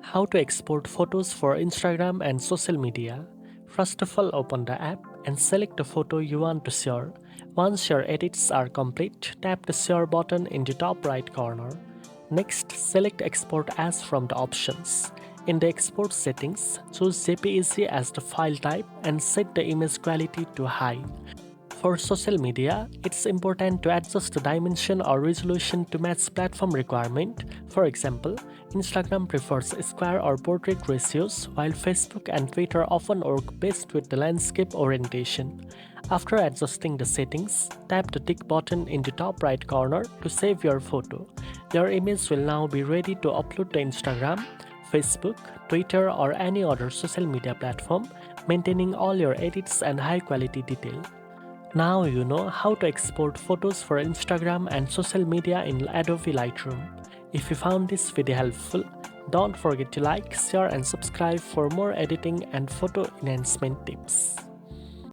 How to export photos for Instagram and social media. First of all, open the app and select the photo you want to share. Once your edits are complete, tap the share button in the top right corner. Next, select export as from the options. In the export settings, choose JPEG as the file type and set the image quality to high. For social media, it's important to adjust the dimension or resolution to match platform requirement. For example, Instagram prefers square or portrait ratios, while Facebook and Twitter often work best with the landscape orientation. After adjusting the settings, tap the tick button in the top right corner to save your photo. Your image will now be ready to upload to Instagram, Facebook, Twitter, or any other social media platform, maintaining all your edits and high quality detail. Now you know how to export photos for Instagram and social media in Adobe Lightroom. If you found this video helpful, don't forget to like, share and subscribe for more editing and photo enhancement tips.